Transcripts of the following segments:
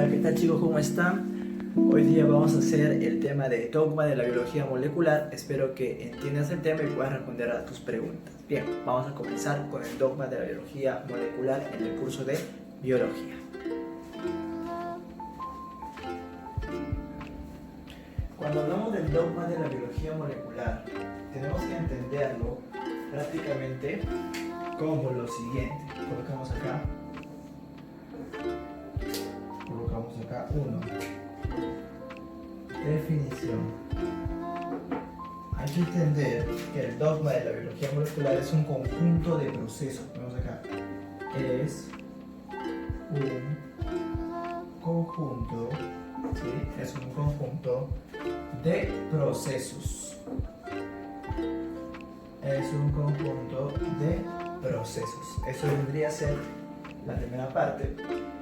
Hola, ¿qué tal chicos? ¿Cómo están? Hoy día vamos a hacer el tema de dogma de la biología molecular. Espero que entiendas el tema y puedas responder a tus preguntas. Bien, vamos a comenzar con el dogma de la biología molecular en el curso de biología. Cuando hablamos del dogma de la biología molecular, tenemos que entenderlo prácticamente como lo siguiente. Colocamos acá 1. Definición. Hay que entender que el dogma de la biología molecular es un conjunto de procesos. Vamos acá. Es un conjunto, ¿sí? Es un conjunto de procesos. Es un conjunto de procesos. Eso vendría a ser la primera parte,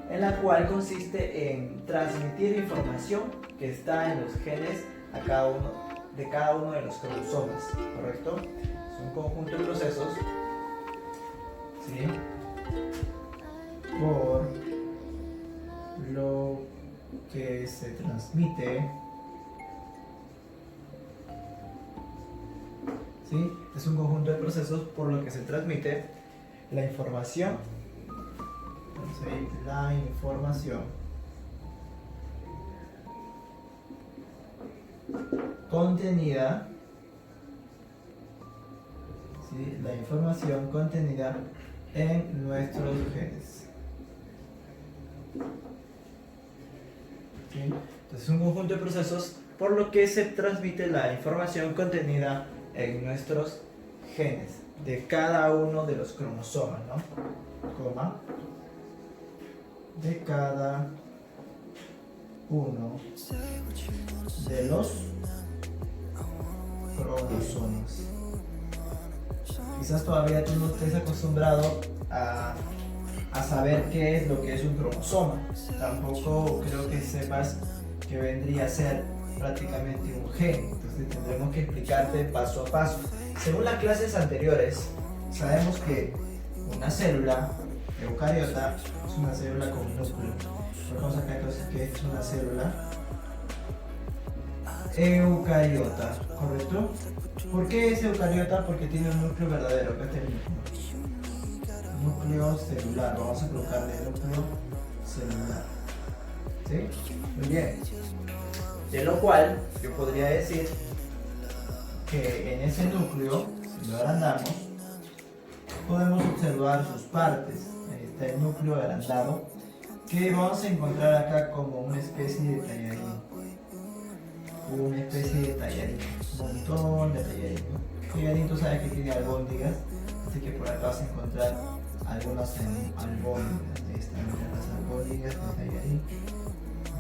en la cual consiste en transmitir información que está en los genes de cada uno de los cromosomas, ¿correcto? Es un conjunto de procesos, ¿sí? Por lo que se transmite, ¿sí? Es un conjunto de procesos por lo que se transmite la información. Entonces, la información contenida, ¿sí? La información contenida en nuestros genes. ¿Sí? Entonces, es un conjunto de procesos por lo que se transmite la información contenida en nuestros genes de cada uno de los cromosomas, ¿no? Coma. De cada uno de los cromosomas. Quizás todavía tú no estés acostumbrado a saber qué es lo que es un cromosoma. Tampoco creo que sepas que vendría a ser prácticamente un gen. Entonces tendremos que explicarte paso a paso. Según las clases anteriores, sabemos que una célula eucariota es una célula con núcleo. Vamos acá entonces que es una célula eucariota, ¿correcto? ¿Por qué es eucariota? Porque tiene un núcleo verdadero. Acá está el núcleo celular. Vamos a colocarle el núcleo celular. ¿Sí? Muy bien. De lo cual yo podría decir que en ese núcleo, si lo agrandamos, podemos observar sus partes. Ahí está el núcleo agrandado, que vamos a encontrar acá como una especie de tallarín. Una especie de tallarín. Un montón de tallarín. Tallarín, tú sabes que tiene albóndigas, así que por acá vas a encontrar algunas albóndigas. Ahí están las albóndigas de tallarín.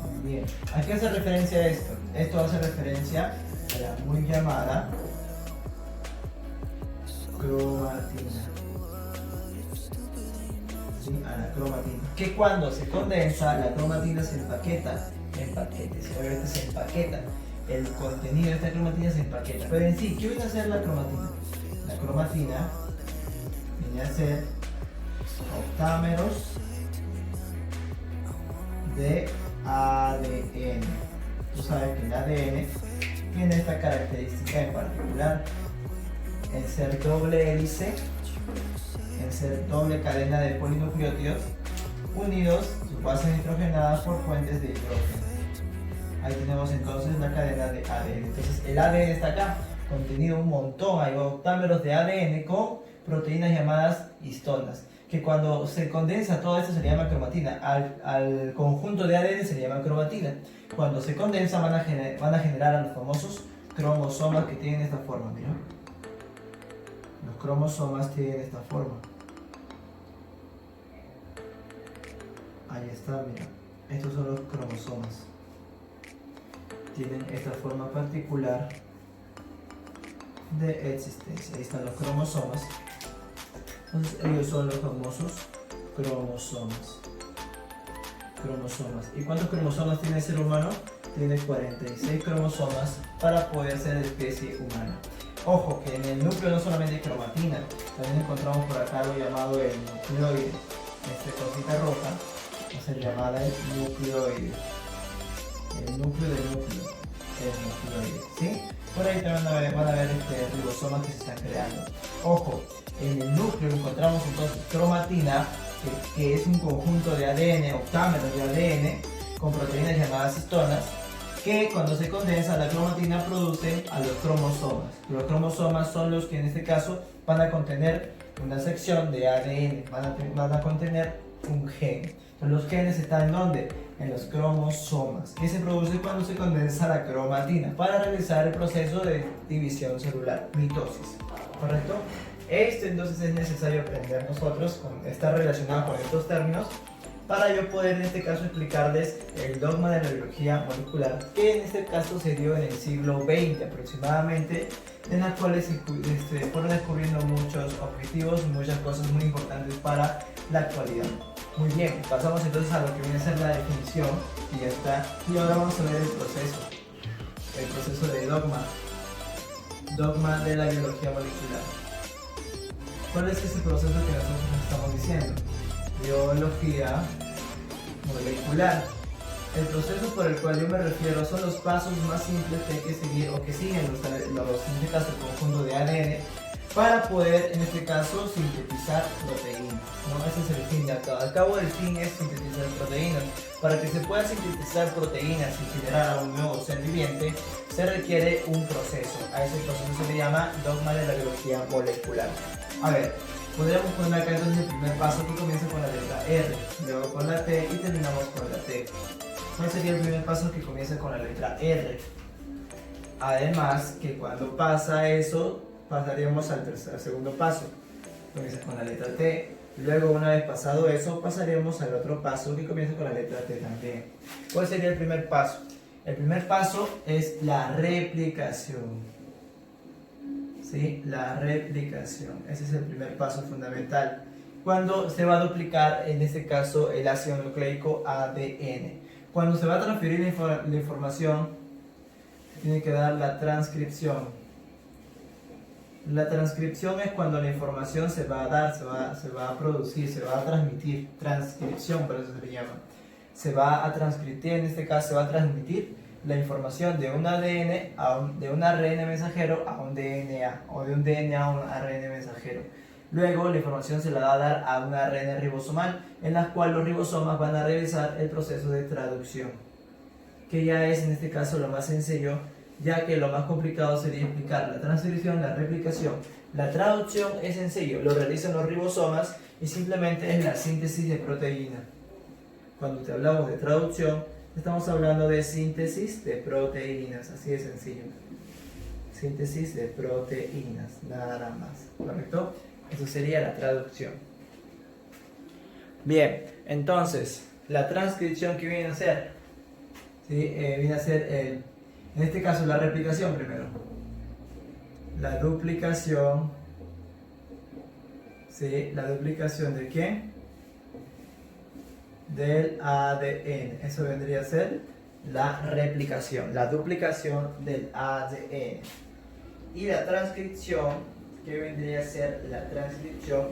Muy bien. ¿A qué hace referencia esto? Esto hace referencia a la muy llamada cromatina. ¿Sí? A la cromatina, que cuando se condensa la cromatina se empaqueta en paquetes, obviamente se empaqueta el contenido de esta cromatina, se empaqueta, pero en sí, ¿qué viene a ser la cromatina? La cromatina viene a ser octámeros de ADN. Tú sabes que el ADN tiene esta característica en particular, en ser doble hélice, en ser doble cadena de polinucleótidos unidos, sus bases nitrogenadas por fuentes de hidrógeno. Ahí tenemos entonces la cadena de ADN. Entonces el ADN está acá, contenido un montón, hay octámeros de ADN con proteínas llamadas histonas, que cuando se condensa todo esto se le llama cromatina. Al conjunto de ADN se le llama cromatina. Cuando se condensa van a generar a los famosos cromosomas que tienen esta forma, mira. Los cromosomas tienen esta forma. Ahí está, mira. Estos son los cromosomas. Tienen esta forma particular de existencia. Ahí están los cromosomas. Entonces ellos son los famosos cromosomas. ¿Y cuántos cromosomas tiene el ser humano? Tiene 46 cromosomas para poder ser especie humana. Ojo, que en el núcleo no solamente hay cromatina, también encontramos por acá algo llamado el nucleoide, esta cosita roja, va a ser llamada el nucleoide. El núcleo del núcleo, el nucleoide, ¿sí? Por ahí también van a ver ribosomas que se están creando. Ojo, en el núcleo encontramos entonces cromatina, que es un conjunto de ADN, octámeros de ADN, con proteínas llamadas histonas, que cuando se condensa la cromatina produce a los cromosomas. Los cromosomas son los que en este caso van a contener una sección de ADN, van a contener un gen. Entonces, los genes están ¿dónde? En los cromosomas, que se produce cuando se condensa la cromatina para realizar el proceso de división celular, mitosis, ¿correcto? Esto entonces es necesario aprender nosotros, está relacionado con estos términos, para yo poder en este caso explicarles el dogma de la biología molecular, que en este caso se dio en el siglo XX aproximadamente, en las cuales se fueron descubriendo muchos objetivos, muchas cosas muy importantes para la actualidad. Muy bien, pasamos entonces a lo que viene a ser la definición y ya está. Y ahora vamos a ver el proceso de dogma de la biología molecular. ¿Cuál es ese proceso que nosotros estamos diciendo? Biología molecular. El proceso por el cual yo me refiero son los pasos más simples que hay que seguir o que siguen en este caso el conjunto de ADN para poder en este caso sintetizar proteínas, ¿no? Ese es el fin de acá. Al cabo del fin es sintetizar proteínas. Para que se pueda sintetizar proteínas y generar a un nuevo ser viviente se requiere un proceso. A ese proceso se le llama dogma de la biología molecular. A ver, podríamos poner acá entonces el primer paso que comienza con la letra R, luego con la T y terminamos con la T. ¿Cuál sería el primer paso que comienza con la letra R? Además que cuando pasa eso, pasaríamos al segundo paso, comienza con la letra T. Luego, una vez pasado eso, pasaríamos al otro paso que comienza con la letra T también. ¿Cuál sería el primer paso? El primer paso es la replicación. ¿Sí? La replicación. Ese es el primer paso fundamental. Cuando se va a duplicar, en este caso, el ácido nucleico ADN. Cuando se va a transferir la información, tiene que dar la transcripción. La transcripción es cuando la información se va a dar, se va a producir, se va a transmitir. Transcripción, por eso se le llama. Se va a transcribir, en este caso se va a transmitir la información de un ADN, de un ARN mensajero a un DNA, o de un DNA a un ARN mensajero. Luego la información se la va a dar a un ARN ribosomal, en la cual los ribosomas van a realizar el proceso de traducción, que ya es en este caso lo más sencillo, ya que lo más complicado sería explicar la transcripción, la replicación. La traducción es sencillo, lo realizan los ribosomas y simplemente es la síntesis de proteína. Cuando te hablamos de traducción, estamos hablando de síntesis de proteínas, así de sencillo. Síntesis de proteínas, nada más, ¿correcto? Eso sería la traducción. Bien, entonces, la transcripción que viene a ser, ¿sí? Viene a ser, en este caso, la replicación primero. La duplicación, ¿sí? La duplicación ¿de qué? Del ADN. Eso vendría a ser la replicación, la duplicación del ADN. Y la transcripción, ¿qué vendría a ser la transcripción?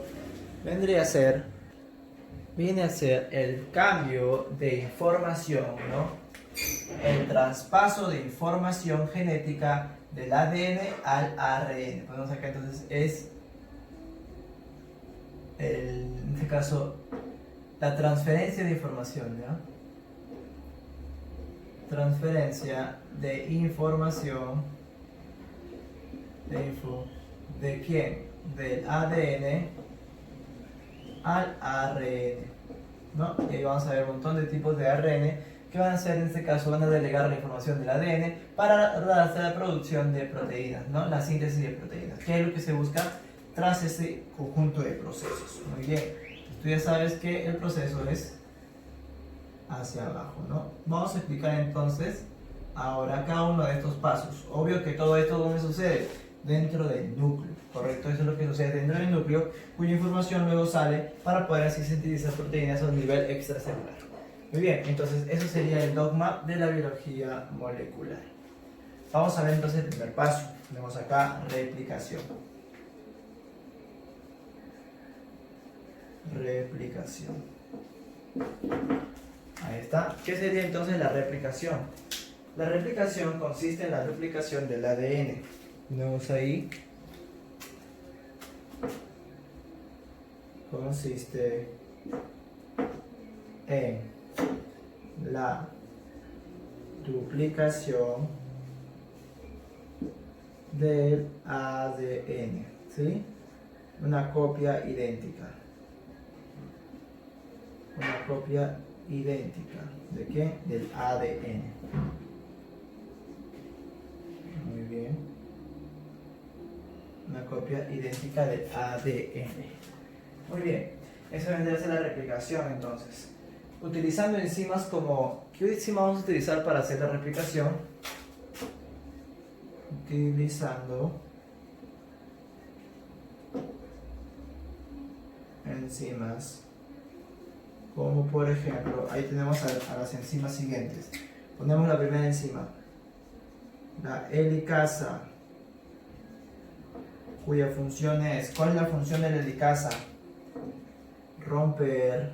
Viene a ser el cambio de información, ¿no? El traspaso de información genética del ADN al ARN. Ponemos acá entonces en este caso, la transferencia de información, ¿ya? Transferencia de información, ¿de quién? Del ADN al ARN, ¿no? Y ahí vamos a ver un montón de tipos de ARN que van a hacer, en este caso, van a delegar la información del ADN para darse la producción de proteínas, ¿no? La síntesis de proteínas, que es lo que se busca tras ese conjunto de procesos. Muy bien, tú ya sabes que el proceso es hacia abajo, ¿no? Vamos a explicar entonces ahora cada uno de estos pasos. Obvio que todo esto, ¿dónde sucede? Dentro del núcleo, ¿correcto? Eso es lo que sucede dentro del núcleo, cuya información luego sale para poder así sintetizar proteínas a un nivel extracelular. Muy bien, entonces eso sería el dogma de la biología molecular. Vamos a ver entonces el primer paso. Tenemos acá replicación. Replicación. Ahí está. ¿Qué sería entonces la replicación? La replicación consiste en la duplicación del ADN. Vemos ahí. Consiste en la duplicación del ADN, ¿sí? Una copia idéntica. Una copia idéntica. ¿De qué? Del ADN. Muy bien. Una copia idéntica del ADN. Muy bien. Eso vendría a ser la replicación entonces. Utilizando enzimas como... ¿Qué enzima vamos a utilizar para hacer la replicación? Utilizando enzimas como por ejemplo, ahí tenemos a las enzimas siguientes. Ponemos la primera enzima, la helicasa, cuya función es, ¿cuál es la función de la helicasa? Romper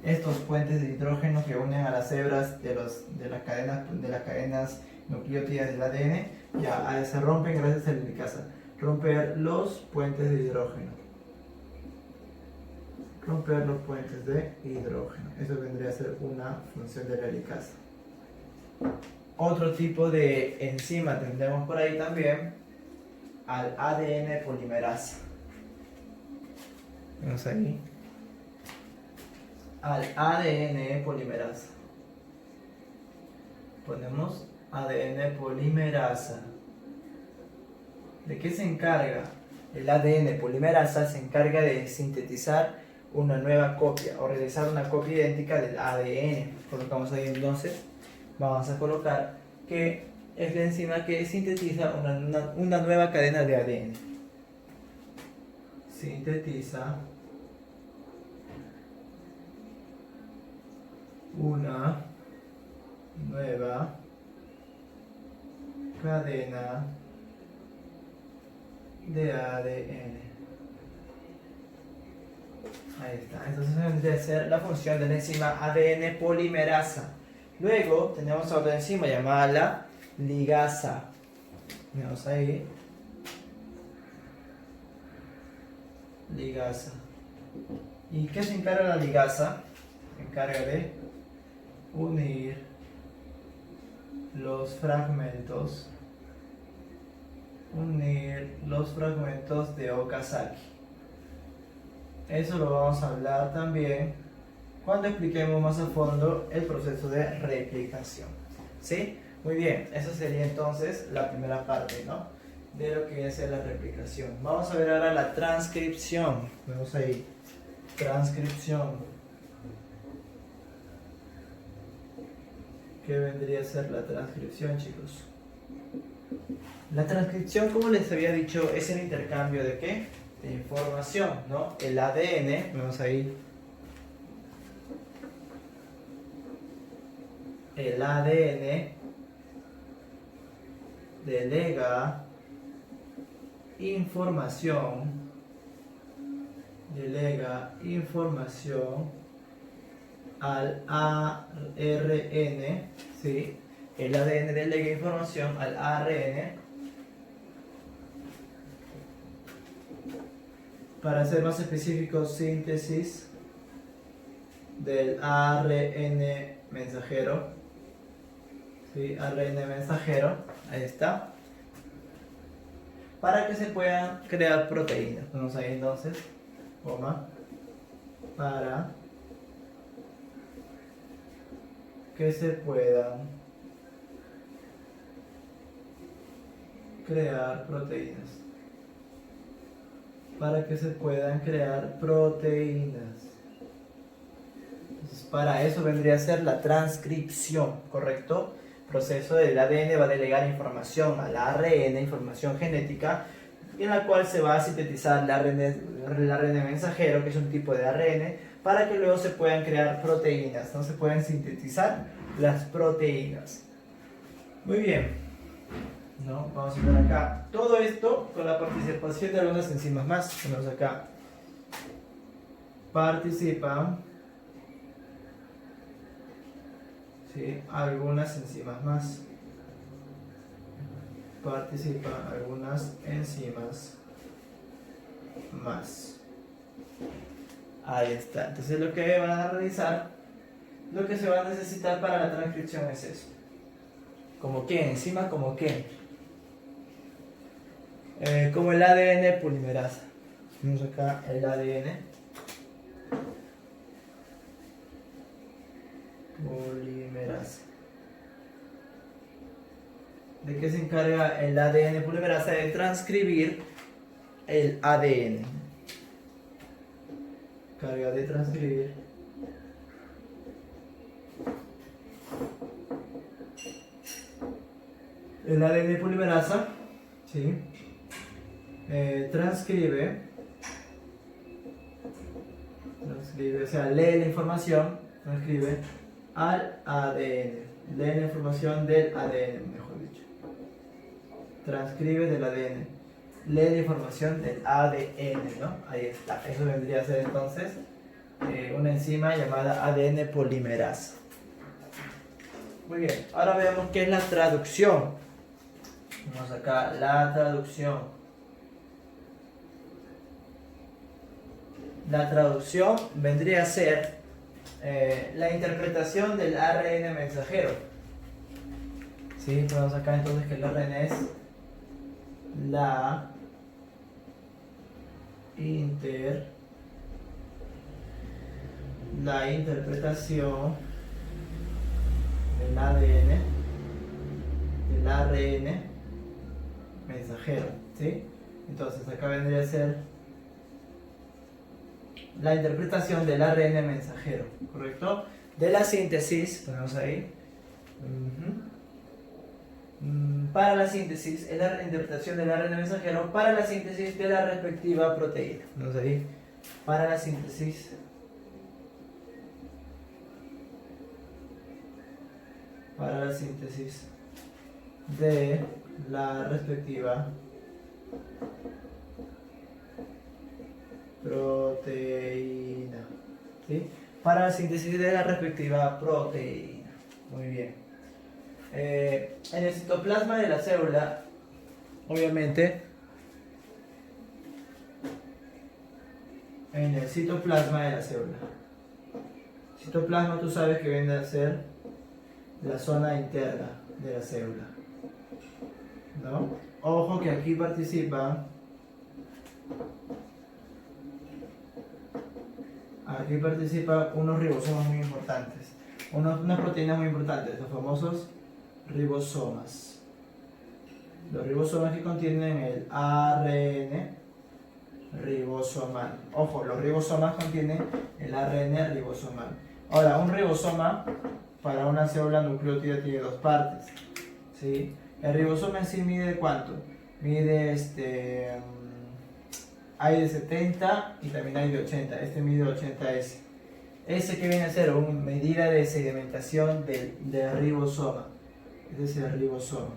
estos puentes de hidrógeno que unen a las hebras de las cadenas nucleótidas del ADN, ya se rompen gracias a la helicasa. Romper los puentes de hidrógeno. Romper los puentes de hidrógeno. Eso vendría a ser una función de la helicasa. Otro tipo de enzima tendremos por ahí también al ADN polimerasa. Vemos ahí. Al ADN polimerasa. Ponemos ADN polimerasa. ¿De qué se encarga? El ADN polimerasa se encarga de sintetizar una nueva copia o realizar una copia idéntica del ADN. Colocamos ahí entonces, vamos a colocar que es la enzima que sintetiza una nueva cadena de ADN. Sintetiza una nueva cadena de ADN. Ahí está. Entonces vendría a ser la función de la enzima ADN polimerasa. Luego tenemos otra enzima llamada la ligasa. Tenemos ahí. Ligasa. ¿Y qué se encarga la ligasa? Se encarga de unir los fragmentos. De Okazaki. Eso lo vamos a hablar también cuando expliquemos más a fondo el proceso de replicación. ¿Sí? Muy bien, eso sería entonces la primera parte, ¿no? De lo que viene a ser la replicación. Vamos a ver ahora la transcripción. Vemos ahí. Transcripción. ¿Qué vendría a ser la transcripción, chicos? La transcripción, como les había dicho, es el intercambio de ¿qué? De información, ¿no? El ADN, vemos ahí. El ADN delega información al ARN, ¿sí? El ADN delega información al ARN para ser más específico, síntesis del ARN mensajero, ¿sí? ARN mensajero, ahí está, para que se puedan crear proteínas. Vamos ahí entonces, para que se puedan crear proteínas. Entonces, para eso vendría a ser la transcripción, ¿correcto? El proceso del ADN va a delegar información al ARN, información genética, en la cual se va a sintetizar el ARN mensajero, que es un tipo de ARN, para que luego se puedan crear proteínas, ¿no? Se pueden sintetizar las proteínas. Muy bien. ¿No? Vamos a ver acá todo esto con la participación de algunas enzimas más. Tenemos acá participan ¿sí? Algunas enzimas más. Participan algunas enzimas más. Ahí está. Entonces lo que van a realizar, lo que se va a necesitar para la transcripción es eso. ¿Como qué? Enzima como qué. Como el ADN polimerasa. Vamos acá el ADN polimerasa. ¿De qué se encarga el ADN polimerasa? De transcribir el ADN. Carga de transcribir el ADN polimerasa, ¿sí? Transcribe, o sea, lee la información, transcribe al ADN, lee la información del ADN, mejor dicho. Transcribe del ADN, lee la información del ADN, ¿no? Ahí está. Eso vendría a ser entonces una enzima llamada ADN polimerasa. Muy bien, ahora veamos qué es la traducción. Vamos acá, la traducción. La traducción vendría a ser la interpretación del ARN mensajero. ¿Sí? Podemos acá entonces que el ARN es la interpretación del ARN mensajero, ¿sí? Entonces acá vendría a ser la interpretación del ARN mensajero, ¿correcto? De la síntesis, ponemos ahí. Para la síntesis, es la interpretación del ARN mensajero para la síntesis de la respectiva proteína. Ponemos ahí. Para la síntesis de la respectiva proteína, ¿sí? Para la síntesis de la respectiva proteína. Muy bien. En el citoplasma de la célula, obviamente, en el citoplasma de la célula. Citoplasma, tú sabes que viene a ser la zona interna de la célula, ¿no? Ojo que aquí participan unos ribosomas muy importantes, unas proteínas muy importantes, los famosos ribosomas. Los ribosomas que contienen el ARN ribosomal. Ojo, los ribosomas contienen el ARN ribosomal. Ahora, un ribosoma para una célula nucleótida tiene dos partes, ¿sí? El ribosoma en sí mide ¿cuánto? Mide hay de 70 y también hay de 80. Este mide 80S. Ese que viene a ser una medida de sedimentación del ribosoma. Este es el ribosoma,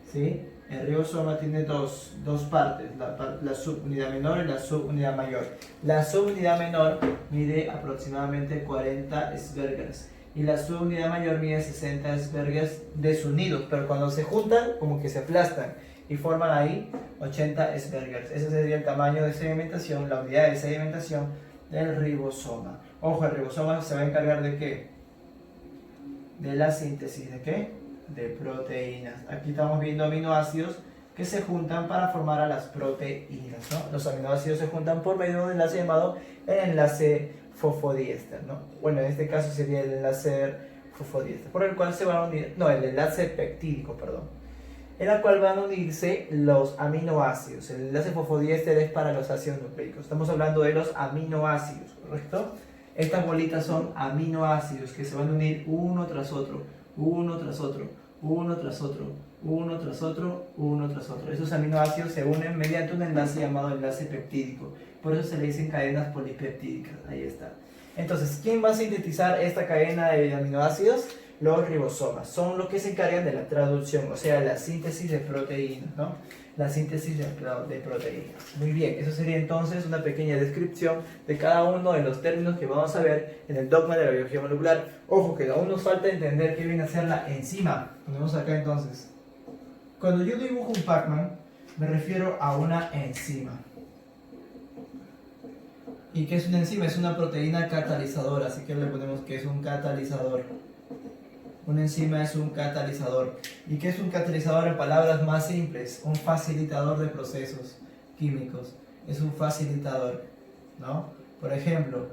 ¿sí? El ribosoma tiene dos partes, la subunidad menor y la subunidad mayor. La subunidad menor mide aproximadamente 40 Aspergers y la subunidad mayor mide 60 Aspergers desunidos, pero cuando se juntan como que se aplastan y forman ahí 80 Aspergers. Ese sería el tamaño de sedimentación, la unidad de sedimentación del ribosoma. Ojo, el ribosoma se va a encargar ¿de qué? De la síntesis ¿de qué? De proteínas. Aquí estamos viendo aminoácidos que se juntan para formar a las proteínas, ¿no? Los aminoácidos se juntan por medio de un enlace llamado el enlace fosfodiéster, ¿no? Bueno, en este caso sería el enlace fosfodiéster, por el cual se van a unir, no, el enlace peptídico, perdón, en el cual van a unirse los aminoácidos. El enlace fosfodiéster es para los ácidos nucleicos. Estamos hablando de los aminoácidos, ¿correcto? Estas bolitas son aminoácidos que se van a unir uno tras otro, uno tras otro, uno tras otro, uno tras otro, uno tras otro. Esos aminoácidos se unen mediante un enlace llamado enlace peptídico. Por eso se le dicen cadenas polipeptídicas. Ahí está. Entonces, ¿quién va a sintetizar esta cadena de aminoácidos? Los ribosomas. Son los que se encargan de la traducción, o sea, la síntesis de proteínas, ¿no? la síntesis de proteínas. Muy bien, eso sería entonces una pequeña descripción de cada uno de los términos que vamos a ver en el dogma de la biología molecular. Ojo, que aún nos falta entender qué viene a ser la enzima. Ponemos acá entonces. Cuando yo dibujo un Pac-Man, me refiero a una enzima. ¿Y qué es una enzima? Es una proteína catalizadora, así que le ponemos que es un catalizador. Una enzima es un catalizador. ¿Y qué es un catalizador en palabras más simples? Un facilitador de procesos químicos. Es un facilitador, ¿no? Por ejemplo,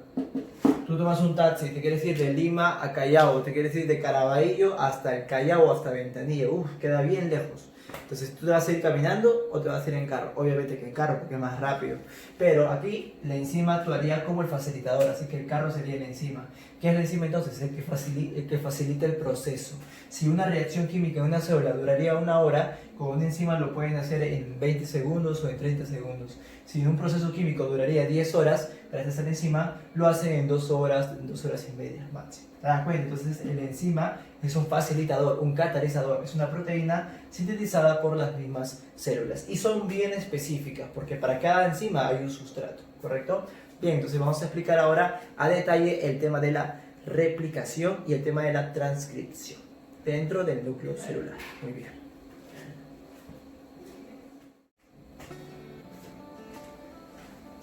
tú tomas un taxi, te quieres ir de Lima a Callao, te quieres ir de Caraballo hasta el Callao, hasta Ventanilla. Queda bien lejos. Entonces, ¿tú te vas a ir caminando o te vas a ir en carro? Obviamente que en carro, porque es más rápido. Pero aquí la enzima actuaría como el facilitador, así que el carro sería la enzima. ¿Qué es la enzima entonces? El que facilita el proceso. Si una reacción química en una célula duraría 1 hora, con una enzima lo pueden hacer en 20 segundos o en 30 segundos. Si un proceso químico duraría 10 horas, gracias a la enzima, lo hacen en 2 horas, 2 horas y media máximo. ¿Te das cuenta? Entonces, la enzima es un facilitador, un catalizador. Es una proteína sintetizada por las mismas células. Y son bien específicas, porque para cada enzima hay un sustrato, ¿correcto? Bien, entonces vamos a explicar ahora a detalle el tema de la replicación y el tema de la transcripción dentro del núcleo celular. Muy bien.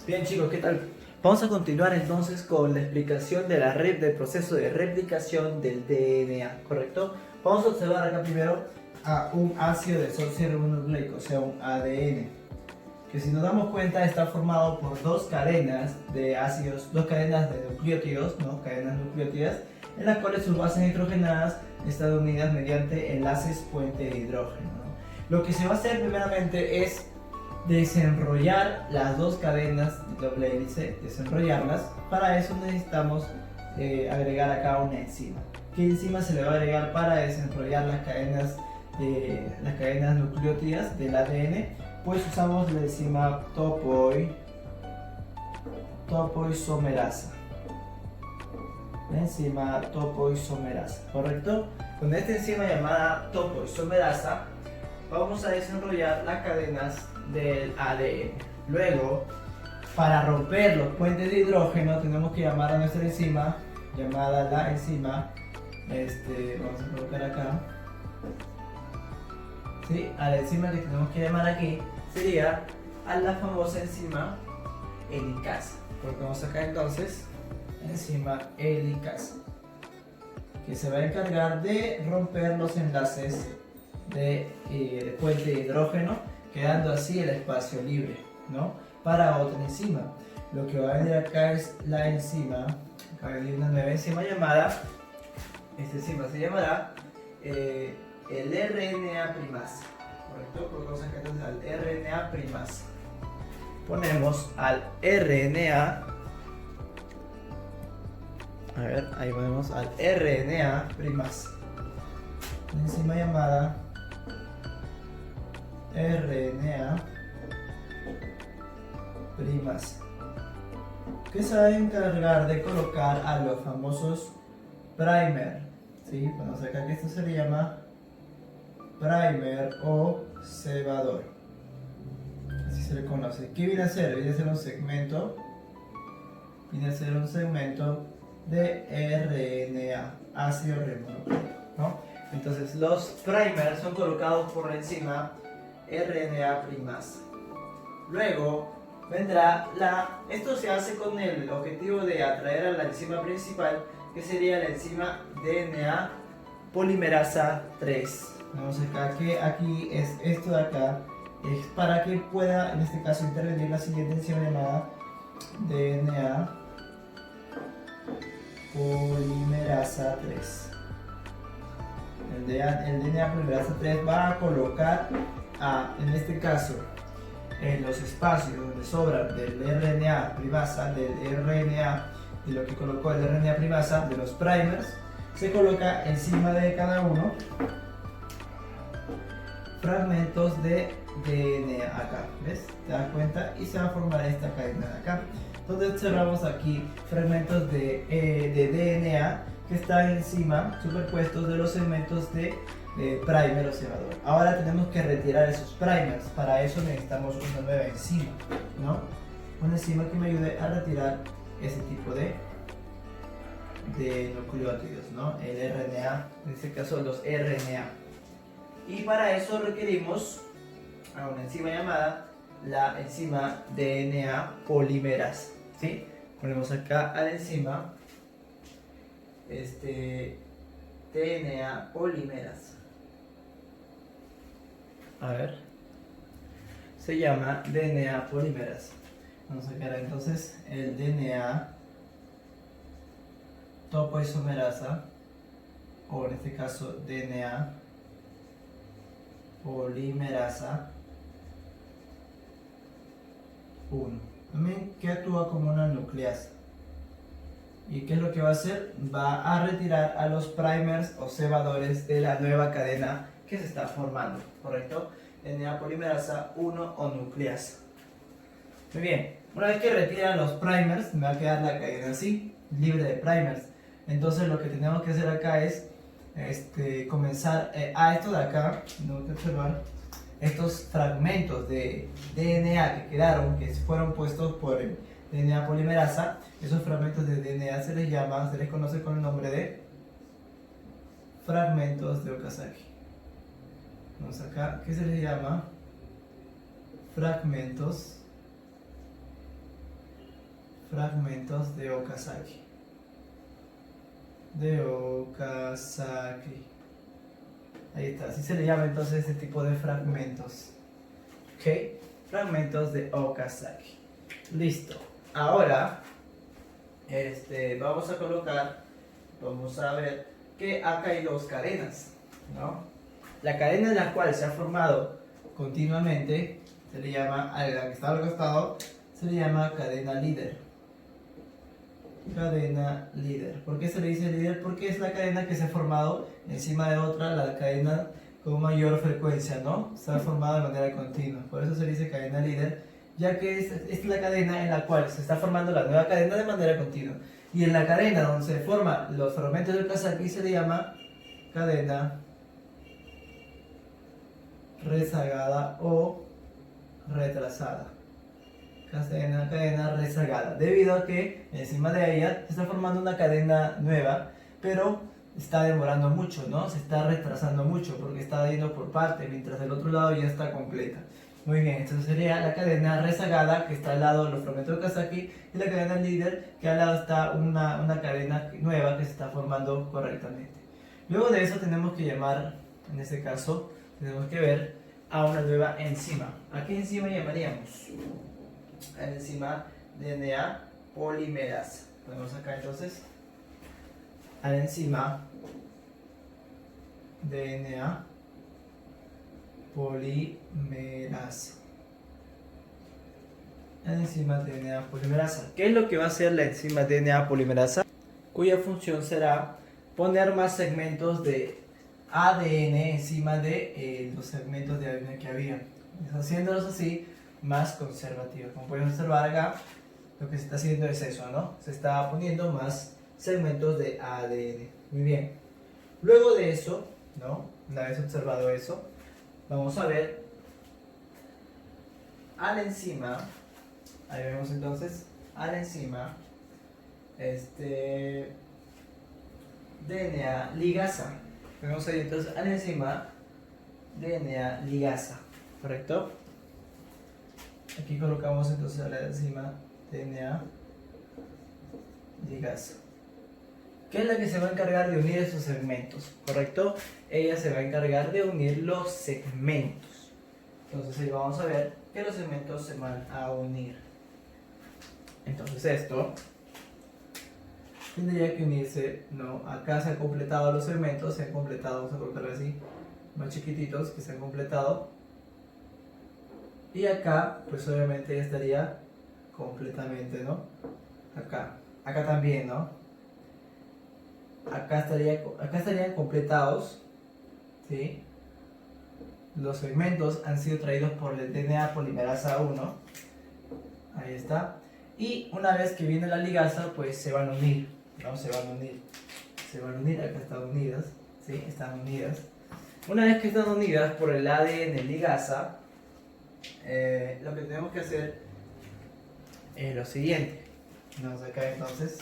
Bien, chicos, ¿qué tal? Vamos a continuar entonces con la explicación de del proceso de replicación del DNA, ¿correcto? Vamos a observar acá primero a un ácido desoxirribonucleico, o sea, un ADN, que si nos damos cuenta está formado por 2 cadenas de ácidos, 2 cadenas de nucleótidos, ¿no? Cadenas nucleótidas, en las cuales sus bases nitrogenadas están unidas mediante enlaces puente de hidrógeno, ¿no? Lo que se va a hacer primeramente es desenrollar las 2 cadenas de doble hélice, desenrollarlas. Para eso necesitamos agregar acá una enzima. ¿Qué enzima se le va a agregar para desenrollar las cadenas nucleótidas del ADN? Pues usamos la enzima topoisomerasa. La enzima topoisomerasa, ¿correcto? Con esta enzima llamada topoisomerasa vamos a desenrollar las cadenas del ADN. Luego, para romper los puentes de hidrógeno, tenemos que llamar a nuestra enzima, llamada la enzima, vamos a colocar acá, ¿sí? A la enzima que tenemos que llamar aquí sería a la famosa enzima helicasa. Colocamos acá entonces enzima helicasa, que se va a encargar de romper los enlaces de puente de hidrógeno, quedando así el espacio libre, ¿no? Para otra enzima. Lo que va a venir acá es la enzima, acá va a venir una nueva enzima llamada, esta enzima se llamará el RNA primasa, ¿correcto? Colocamos acá entonces al RNA primasa. Ponemos al RNA, a ver, ahí ponemos al RNA primasa, una enzima llamada RNA primasa, que se va a encargar de colocar a los famosos primer, ¿sí? Ponemos acá que esto se le llama primer o cebador, así se le conoce. ¿Qué viene a ser? Viene a ser un segmento, de RNA, ácido ribonucleico, ¿no? Entonces los primers son colocados por la enzima RNA primasa. Luego vendrá esto se hace con el objetivo de atraer a la enzima principal, que sería la enzima DNA polimerasa 3. Vamos acá que aquí es esto de acá, es para que pueda en este caso intervenir la siguiente enzima llamada DNA polimerasa 3. El DNA polimerasa 3 va a colocar en este caso, en los espacios donde sobra del RNA primasa, del RNA, de lo que colocó el RNA primasa, de los primers, se coloca encima de cada uno fragmentos de DNA acá, ¿ves? ¿Te das cuenta? Y se va a formar esta cadena de acá. Entonces observamos aquí fragmentos de DNA que están encima, superpuestos de los segmentos de primer o cebador. Ahora tenemos que retirar esos primers. Para eso necesitamos una nueva enzima, ¿no? Una enzima que me ayude a retirar ese tipo de nucleótidos, ¿no? El RNA, en este caso los RNA. Y para eso requerimos a una enzima llamada la enzima DNA polimerasa, ¿sí? Ponemos acá a la enzima DNA polimerasa. A ver, se llama DNA polimerasa. Vamos a sacar entonces el DNA topoisomerasa, o en este caso DNA polimerasa 1, también que actúa como una nucleasa. ¿Y qué es lo que va a hacer? Va a retirar a los primers o cebadores de la nueva cadena que se está formando, ¿correcto? DNA polimerasa 1 o nucleasa. Muy bien, una vez que retiran los primers, me va a quedar la cadena así, libre de primers. Entonces lo que tenemos que hacer acá es comenzar a esto de acá, tengo que observar estos fragmentos de DNA que quedaron, que fueron puestos por el DNA polimerasa. Esos fragmentos de DNA se les conoce con el nombre de fragmentos de Okazaki. Vamos acá, ¿qué se les llama? Fragmentos de Okazaki. Ahí está, así se le llama entonces este tipo de fragmentos. ¿Ok? Fragmentos de Okazaki. Listo. Ahora, vamos a ver que acá hay dos cadenas, ¿no? La cadena en la cual se ha formado continuamente se le llama, a la que está al costado, se le llama cadena líder. Cadena líder. ¿Por qué se le dice líder? Porque es la cadena que se ha formado encima de otra, la cadena con mayor frecuencia, ¿no? Se ha formado de manera continua. Por eso se le dice cadena líder, ya que es la cadena en la cual se está formando la nueva cadena de manera continua. Y en la cadena donde se forman los fragmentos de Okazaki se le llama cadena rezagada o retrasada. Cadena rezagada, debido a que encima de ella se está formando una cadena nueva, pero está demorando mucho, ¿no? Se está retrasando mucho porque está yendo por parte, mientras el otro lado ya está completa. Muy bien, entonces sería la cadena rezagada, que está al lado de los fragmentos de Okazaki, y la cadena líder, que al lado está una cadena nueva que se está formando correctamente. Luego de eso tenemos que llamar, en este caso, tenemos que ver a una nueva enzima. ¿A qué enzima llamaríamos? A la enzima DNA polimerasa. Ponemos acá entonces a la enzima DNA polimerasa. La enzima DNA polimerasa. ¿Qué es lo que va a hacer la enzima DNA polimerasa? Cuya función será poner más segmentos de ADN encima de los segmentos de ADN que había, haciéndolos así más conservativos. Como pueden observar acá, lo que se está haciendo es eso, ¿no? Se está poniendo más segmentos de ADN. Muy bien. Luego de eso, ¿no? Una vez observado eso, vamos a ver a la enzima. Ahí vemos entonces a la enzima DNA ligasa. Vemos ahí entonces a la enzima DNA ligasa, ¿correcto? Aquí colocamos entonces a la enzima DNA ligasa, que es la que se va a encargar de unir esos segmentos, ¿correcto? Ella se va a encargar de unir los segmentos. Entonces ahí vamos a ver que los segmentos se van a unir. Entonces esto tendría que unirse, ¿no? Acá se han completado los segmentos, se han completado, vamos a colocarlo así, más chiquititos que se han completado. Y acá, pues obviamente ya estaría completamente, ¿no? Acá también, ¿no? Acá estarían completados, ¿sí? Los segmentos han sido traídos por el DNA polimerasa 1. Ahí está. Y una vez que viene la ligasa, pues se van a unir, ¿no? Se se van a unir, acá están unidas, ¿sí? Están unidas. Una vez que están unidas por el ADN ligasa, lo que tenemos que hacer es lo siguiente. Vamos acá entonces,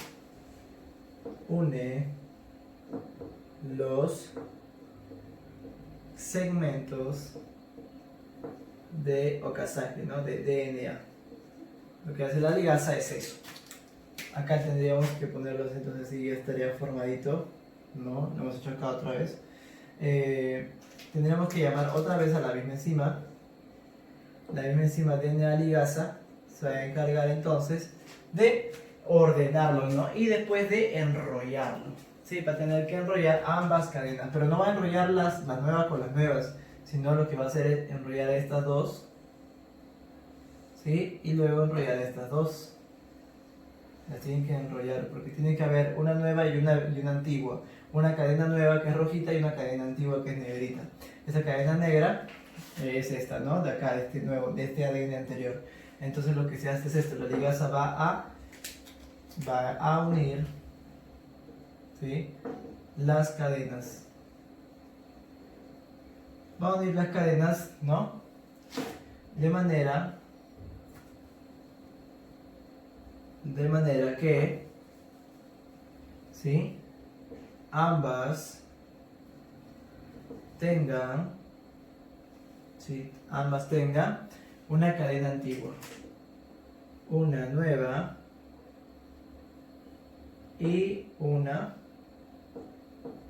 une los segmentos de Okazaki, ¿no? De DNA. Lo que hace la ligasa es eso. Acá tendríamos que ponerlos, entonces sí, ya estaría formadito, ¿no? Lo hemos hecho acá otra vez. Tendríamos que llamar otra vez a la misma enzima. La misma enzima DNA ligasa se va a encargar entonces de ordenarlo, ¿no? Y después de enrollarlo, ¿sí? Para tener que enrollar ambas cadenas, pero no va a enrollar las nuevas con las nuevas, sino lo que va a hacer es enrollar estas dos, ¿sí? Y luego enrollar estas dos. Las tienen que enrollar porque tiene que haber una nueva y una antigua. Una cadena nueva que es rojita y una cadena antigua que es negrita. Esa cadena negra es esta, ¿no? De acá, de este nuevo, de este ADN anterior. Entonces lo que se hace es esto, la ligasa va a unir, ¿sí? Las cadenas. Va a unir las cadenas, ¿no? De manera que, ¿sí? Ambas tengan, ¿sí? Ambas tengan una cadena antigua, una nueva y una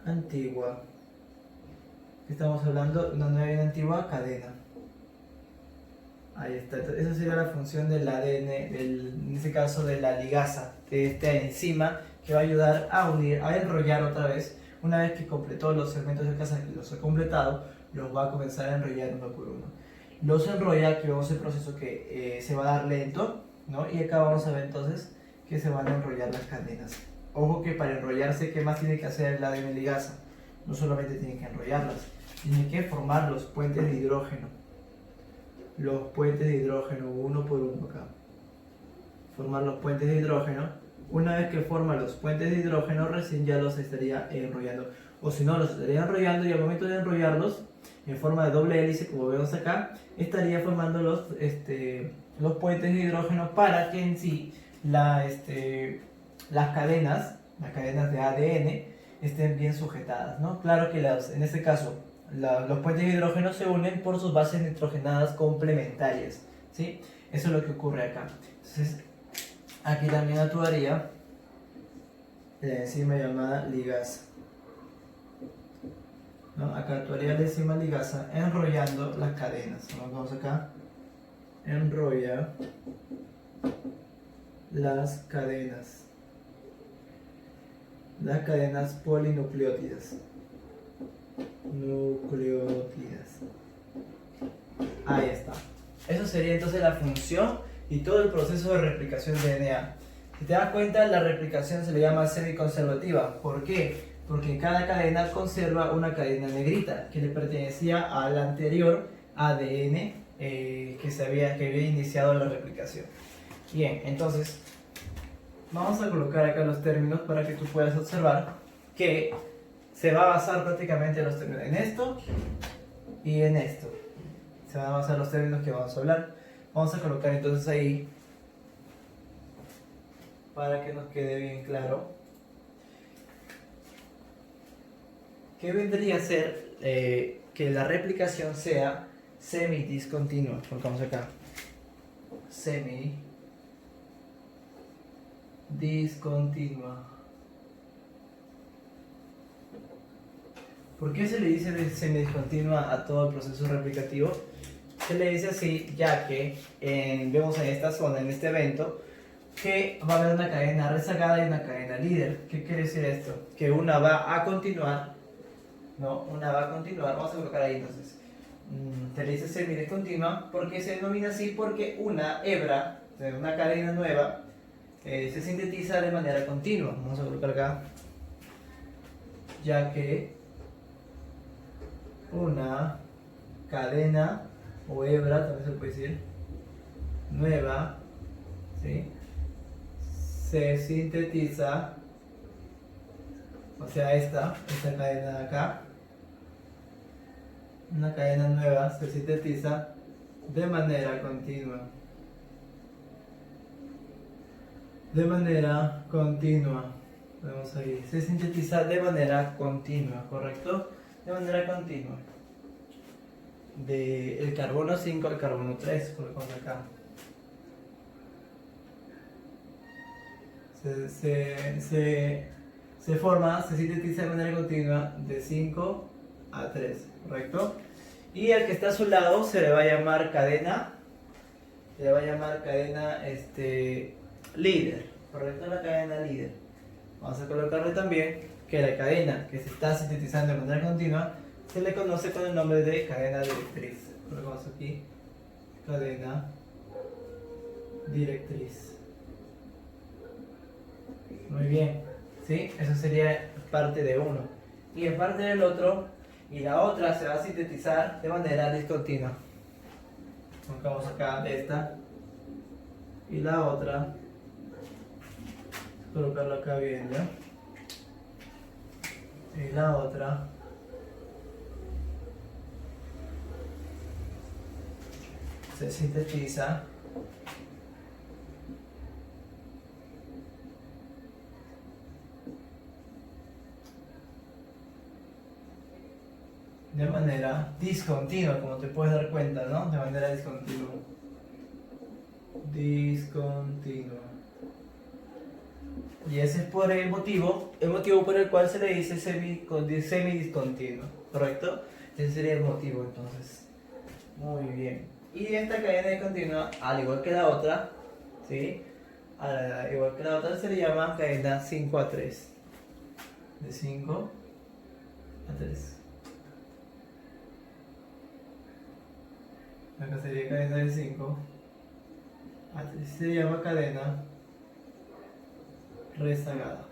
antigua. Estamos hablando de una nueva y una antigua cadena. Ahí está. Entonces, esa sería la función del ADN, en este caso de la ligasa, de esta enzima que va a ayudar a unir, a enrollar otra vez. Una vez que completó los segmentos de casa, que los ha completado, los va a comenzar a enrollar uno por uno. Los enrolla, aquí vemos el proceso que se va a dar lento, ¿no? Y acá vamos a ver entonces que se van a enrollar las cadenas. Ojo que para enrollarse, ¿qué más tiene que hacer el ADN ligasa? No solamente tiene que enrollarlas, tiene que formar los puentes de hidrógeno. Los puentes de hidrógeno, uno por uno acá. Formar los puentes de hidrógeno. Una vez que forma los puentes de hidrógeno, recién ya los estaría enrollando. O si no, los estaría enrollando y al momento de enrollarlos, en forma de doble hélice, como vemos acá, estaría formando los puentes de hidrógeno para que en sí las cadenas de ADN estén bien sujetadas, ¿no? Claro que en este caso los puentes de hidrógeno se unen por sus bases nitrogenadas complementarias, ¿sí? Eso es lo que ocurre acá. Entonces, aquí también actuaría la enzima llamada ligasa, ¿no? Acá actuaría la enzima ligasa enrollando las cadenas. Vamos acá, enrolla las cadenas polinucleótidas. Ahí está. Eso sería entonces la función y todo el proceso de replicación de DNA. Si te das cuenta, la replicación se le llama semiconservativa. ¿Por qué? Porque cada cadena conserva una cadena negrita que le pertenecía al anterior ADN que había iniciado la replicación. Bien, entonces vamos a colocar acá los términos para que tú puedas observar que se va a basar prácticamente los términos en esto y en esto. Se van a basar los términos que vamos a hablar. Vamos a colocar entonces ahí para que nos quede bien claro que vendría a ser que la replicación sea semidiscontinua. Colocamos acá semidiscontinua. ¿Por qué se le dice semidiscontinua a todo el proceso replicativo? Se le dice así ya que vemos en esta zona, en este evento, que va a haber una cadena rezagada y una cadena líder. ¿Qué quiere decir esto? Que una va a continuar, ¿no? Una va a continuar, vamos a colocar ahí entonces. Se le dice semidiscontinua porque se denomina así porque una hebra de una cadena nueva se sintetiza de manera continua. Vamos a colocar acá, ya que una cadena o hebra, también se puede decir, nueva, ¿sí? Se sintetiza o sea esta cadena de acá, una cadena nueva se sintetiza de manera continua. De manera continua. Vemos ahí. Se sintetiza de manera continua, ¿correcto? De manera continua. Del carbono 5 al carbono 3, colocamos acá. Se forma, se sintetiza de manera continua de 5 a 3, ¿correcto? Y al que está a su lado se le va a llamar cadena, líder, ¿correcto? La cadena líder. Vamos a colocarle también que la cadena que se está sintetizando de manera continua se le conoce con el nombre de cadena directriz. Colocamos aquí cadena directriz. Muy bien, ¿sí? Eso sería parte de uno. Y en parte del otro, y la otra se va a sintetizar de manera discontinua. Colocamos acá esta y la otra. Colocarlo acá bien, ¿ya? Y la otra. Se sintetiza de manera discontinua, como te puedes dar cuenta, ¿no? De manera discontinua. Discontinua. Y ese es por el motivo por el cual se le dice semidiscontinuo, ¿correcto? Ese sería el motivo entonces. Muy bien. Y esta cadena discontinua, al igual que la otra, ¿sí? Igual que la otra se le llama cadena 5 a 3. De 5 a 3. Acá sería cadena de 5 a 3. Se llama cadena rezagada.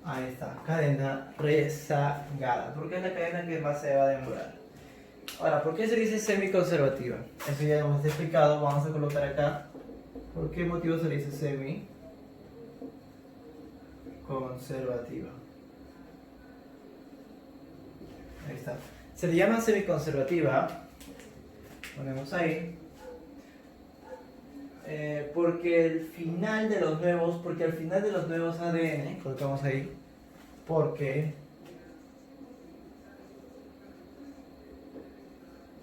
Ahí está, cadena rezagada, porque es la cadena que más se va a demorar. Ahora, ¿por qué se dice semiconservativa? Eso ya lo hemos explicado, vamos a colocar acá. ¿Por qué motivo se dice semiconservativa? Ahí está. Se le llama semiconservativa, ponemos ahí, porque al final de los nuevos ADN, colocamos ahí, porque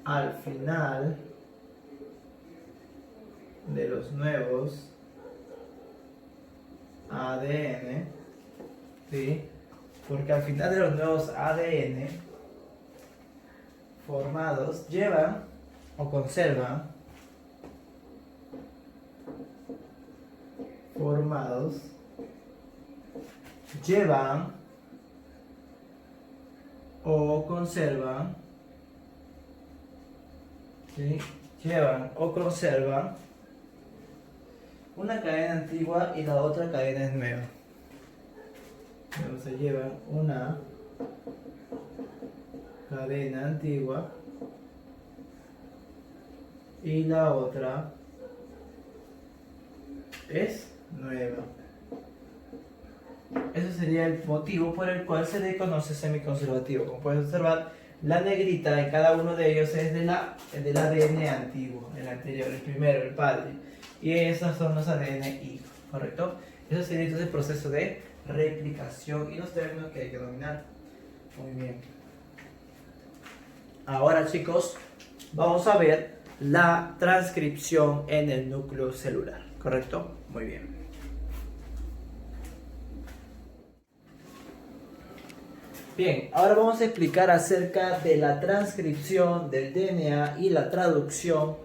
al final de los nuevos ADN, ¿sí? Porque al final de los nuevos ADN formados llevan o conservan llevan o conservan, ¿sí? Llevan o conservan una cadena antigua y la otra cadena es nueva. Entonces llevan una cadena antigua y la otra es nueva. Ese sería el motivo por el cual se le conoce semiconservativo. Como puedes observar, la negrita en cada uno de ellos es del ADN antiguo, el anterior, el primero, el padre. Y esos son los ADN hijos, ¿correcto? Eso sería entonces el proceso de replicación y los términos que hay que dominar. Muy bien. Ahora, chicos, vamos a ver la transcripción en el núcleo celular, ¿correcto? Muy bien. Bien, ahora vamos a explicar acerca de la transcripción del DNA y la traducción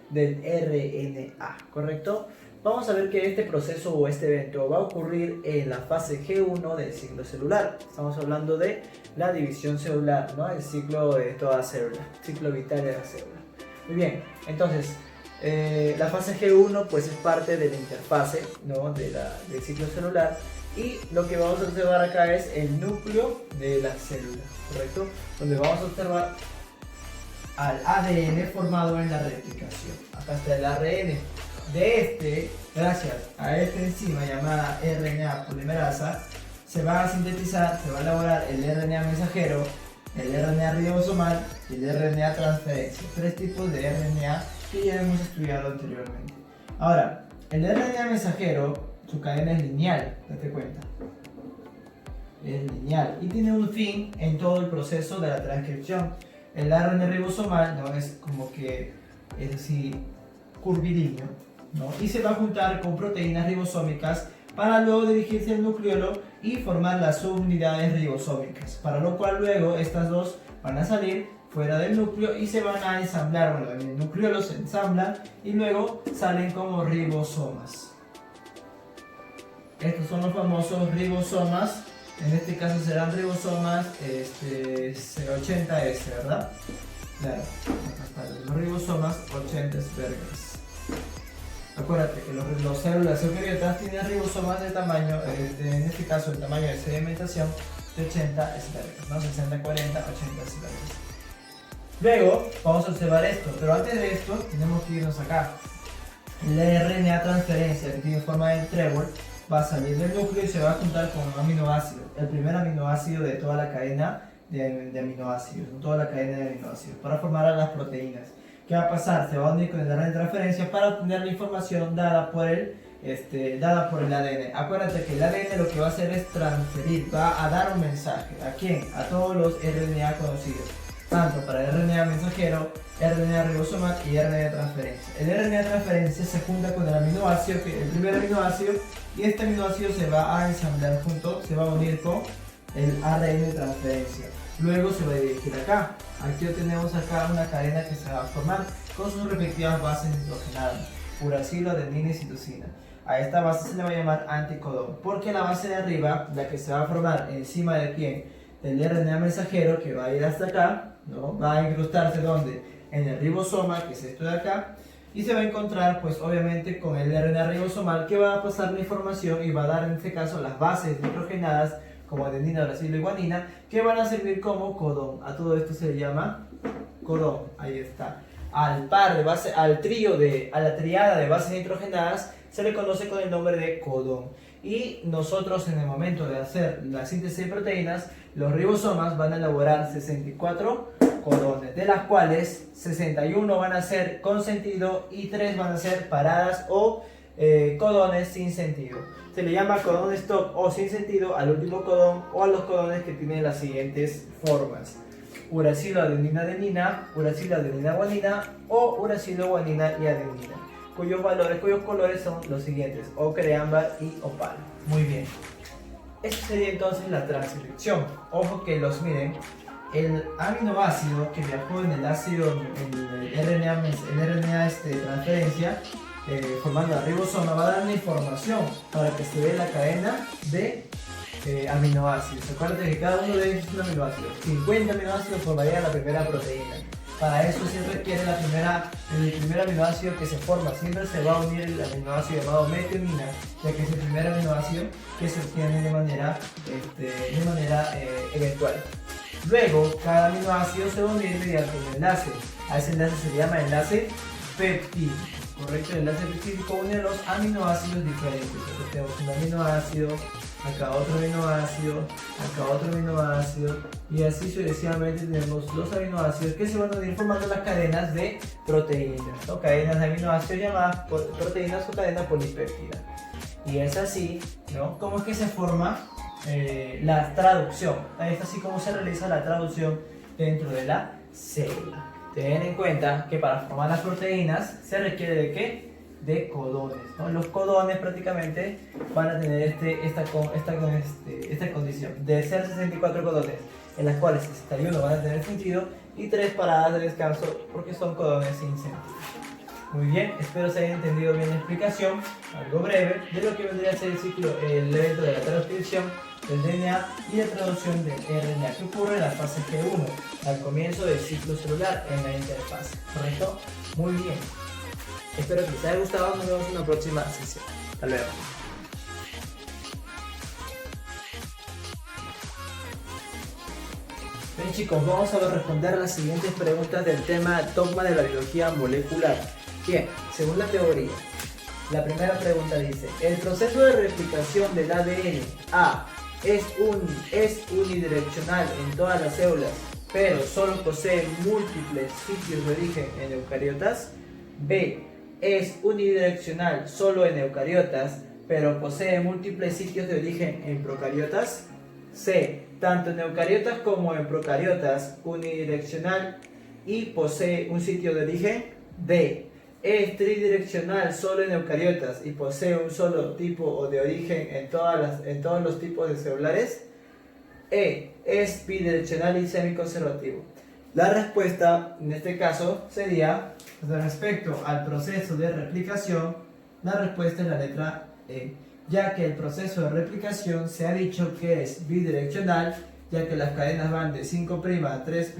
del RNA, ¿correcto? Vamos a ver que este proceso o este evento va a ocurrir en la fase G1 del ciclo celular. Estamos hablando de la división celular, ¿no? El ciclo de toda célula, ciclo vital de la célula. Muy bien, entonces la fase G1 pues es parte de la interfase, ¿no? del ciclo celular. Y lo que vamos a observar acá es el núcleo de la célula, ¿correcto? Donde vamos a observar al ADN formado en la replicación. Acá está el ARN. gracias a esta enzima llamada RNA polimerasa, se va a sintetizar, se va a elaborar el RNA mensajero, el RNA ribosomal y el RNA transferencia. 3 tipos de RNA que ya hemos estudiado anteriormente. Ahora, el RNA mensajero, su cadena es lineal, date cuenta. Es lineal y tiene un fin en todo el proceso de la transcripción. El RNA ribosomal no es como que es así curvilíneo, ¿no? Y se va a juntar con proteínas ribosómicas para luego dirigirse al nucleolo y formar las subunidades ribosómicas, para lo cual luego estas dos van a salir fuera del núcleo y se van a ensamblar. Bueno, en el nucleolo se ensamblan y luego salen como ribosomas. Estos son los famosos ribosomas. En este caso serán ribosomas 80S, ¿verdad? Claro, los ribosomas 80S vergas. Acuérdate que las células eucariotas tienen ribosomas de tamaño, en este caso el tamaño de sedimentación de 80 S vergas, ¿no? 60, 40, 80 S vergas. Luego vamos a observar esto, pero antes de esto tenemos que irnos acá. La RNA transferencia, que tiene forma de trébol, va a salir del núcleo y se va a juntar con un aminoácido, el primer aminoácido de toda la cadena de aminoácidos, toda la cadena de aminoácidos, para formar a las proteínas. ¿Qué va a pasar? Se va a unir con el RNA de transferencia para obtener la información dada por el ADN. Acuérdate que el ADN lo que va a hacer es transferir, va a dar un mensaje. ¿A quién? A todos los RNA conocidos, tanto para RNA mensajero, RNA ribosomal y RNA de transferencia. El RNA de transferencia se junta con el aminoácido, el primer aminoácido, y este aminoácido se va a ensamblar junto, se va a unir con el ARN de transferencia. Luego se va a dirigir acá. Aquí tenemos acá una cadena que se va a formar con sus respectivas bases nitrogenadas, uracilo, adenina y citosina. A esta base se le va a llamar anticodón, porque la base de arriba, la que se va a formar encima de quién, del RNA mensajero, que va a ir hasta acá, ¿no? Va a incrustarse ¿dónde? En el ribosoma, que es esto de acá, y se va a encontrar pues obviamente con el RNA ribosomal, que va a pasar la información y va a dar en este caso las bases nitrogenadas como adenina, uracilo y guanina, que van a servir como codón. A todo esto se le llama codón. Ahí está. Al par de base, a la triada de bases nitrogenadas se le conoce con el nombre de codón. Y nosotros, en el momento de hacer la síntesis de proteínas, los ribosomas van a elaborar 64 codones, de las cuales 61 van a ser con sentido y 3 van a ser paradas o codones sin sentido. Se le llama codón stop o sin sentido al último codón o a los codones que tienen las siguientes formas: uracilo, adenina, adenina, uracilo, adenina, guanina o uracilo, guanina y adenina, cuyos colores son los siguientes: ocre, ámbar y opal. Muy bien. Esta sería entonces la transcripción. Ojo que los miren. El aminoácido que viajó en el ácido, en el RNA transferencia, formando el ribosoma, va a dar una información para que se vea la cadena de aminoácidos. Acuérdate que cada uno de ellos es un aminoácido. 50 aminoácidos formarían la primera proteína. Para eso se requiere el primer aminoácido que se forma. Siempre se va a unir el aminoácido llamado metionina, ya que es el primer aminoácido que se obtiene de manera eventual. Luego, cada aminoácido se va a unir mediante un enlace. A ese enlace se le llama enlace peptídico. Correcto, el enlace peptídico une los aminoácidos diferentes. Entonces tenemos un aminoácido, acá otro aminoácido, acá otro aminoácido, y así sucesivamente tenemos los aminoácidos que se van a unir formando las cadenas de proteínas, ¿no? Cadenas de aminoácidos llamadas proteínas o cadena polipéptida. Y es así, ¿no?, como es que se forma la traducción. Es así como se realiza la traducción dentro de la célula. Ten en cuenta que para formar las proteínas se requiere de ¿qué? De codones, ¿no? Los codones prácticamente van a tener esta condición de ser 64 codones, en las cuales 61 van a tener sentido y 3 paradas de descanso porque son codones sin sentido. Muy bien, espero se haya entendido bien la explicación, algo breve, de lo que vendría a ser el evento de la transcripción del DNA y la traducción del RNA que ocurre en la fase G1, al comienzo del ciclo celular en la interfase, ¿correcto? Muy bien. Espero que les haya gustado, nos vemos en una próxima sesión. Hasta luego. Bien chicos, vamos a responder las siguientes preguntas del tema dogma de la biología molecular. Bien, según la teoría, La primera pregunta dice, ¿el proceso de replicación del ADN A es unidireccional en todas las células, pero solo posee múltiples sitios de origen en eucariotas? B, es unidireccional solo en eucariotas, pero posee múltiples sitios de origen en procariotas. C, tanto en eucariotas como en procariotas, unidireccional y posee un sitio de origen. D, es tridireccional solo en eucariotas y posee un solo tipo o de origen en todos los tipos de celulares. E, es bidireccional y semiconservativo. La respuesta en este caso sería, respecto al proceso de replicación, la respuesta es la letra E, ya que el proceso de replicación se ha dicho que es bidireccional, ya que las cadenas van de 5' a 3'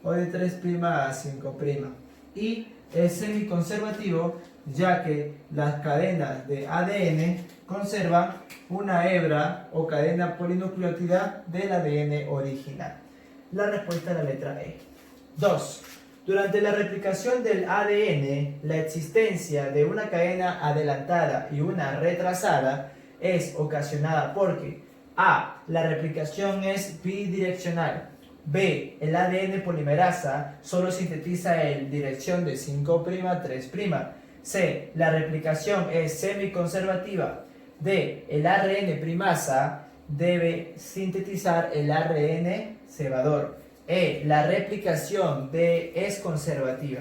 o de 3' a 5', y es semiconservativo, ya que las cadenas de ADN conservan una hebra o cadena polinucleótida del ADN original. La respuesta es la letra E. 2. Durante la replicación del ADN, la existencia de una cadena adelantada y una retrasada es ocasionada porque A, la replicación es bidireccional. B, el ADN polimerasa solo sintetiza en dirección de 5' a 3'. C, la replicación es semiconservativa. D, el ARN primasa debe sintetizar el ARN cebador. E, la replicación es conservativa.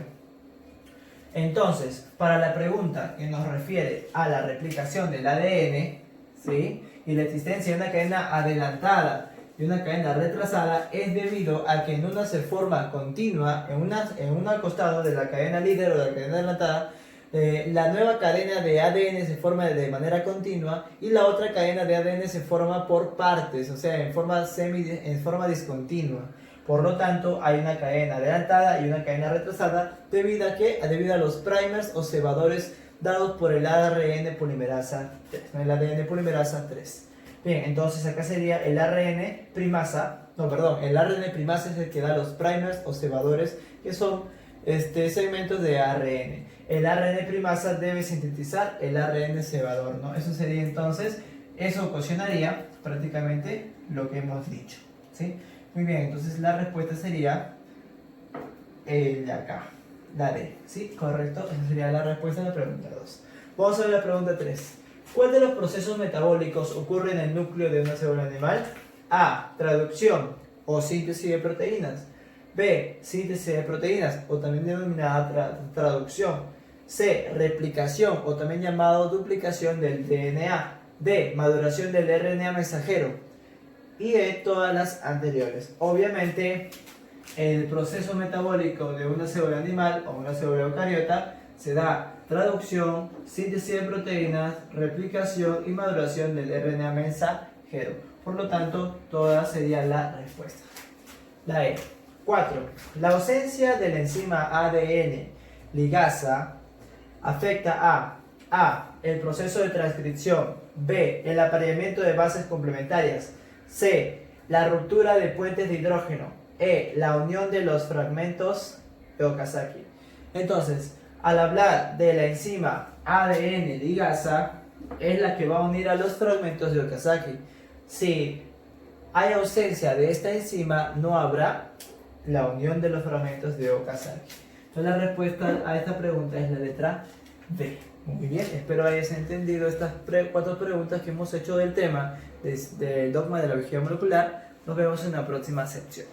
Entonces, para la pregunta que nos refiere a la replicación del ADN, ¿sí?, y la existencia de una cadena adelantada y una cadena retrasada, es debido a que en una se forma continua, en un costado de la cadena líder o de la cadena adelantada, la nueva cadena de ADN se forma de manera continua y la otra cadena de ADN se forma por partes, o sea, en forma discontinua. Por lo tanto, hay una cadena adelantada y una cadena retrasada debido a los primers o cebadores dados por el ARN polimerasa 3, el ADN polimerasa 3. Bien, entonces acá sería el ARN primasa, el ARN primasa es el que da los primers o cebadores, que son segmentos de ARN. El ARN primasa debe sintetizar el ARN cebador, ¿no? Eso sería entonces, eso ocasionaría prácticamente lo que hemos dicho, ¿sí? Muy bien, entonces la respuesta sería de acá, la D, ¿sí? Correcto, esa sería la respuesta a la pregunta 2. Vamos a ver la pregunta 3. ¿Cuál de los procesos metabólicos ocurre en el núcleo de una célula animal? A, traducción o síntesis de proteínas. B, síntesis de proteínas o también denominada traducción. C, replicación o también llamado duplicación del DNA. D, maduración del RNA mensajero. Y E, todas las anteriores. Obviamente, el proceso metabólico de una célula animal o una célula eucariota se da traducción, síntesis de proteínas, replicación y maduración del RNA mensajero. Por lo tanto, todas serían la respuesta. La E. 4. La ausencia de la enzima ADN ligasa afecta a. El proceso de transcripción. B. El apareamiento de bases complementarias. C. La ruptura de puentes de hidrógeno. E. La unión de los fragmentos de Okazaki. Entonces, al hablar de la enzima ADN ligasa, es la que va a unir a los fragmentos de Okazaki. Si hay ausencia de esta enzima, no habrá la unión de los fragmentos de Okazaki. Entonces, la respuesta a esta pregunta es la letra B. Muy bien, espero hayas entendido estas 4 preguntas que hemos hecho del tema del dogma de la biología molecular. Nos vemos en la próxima sección.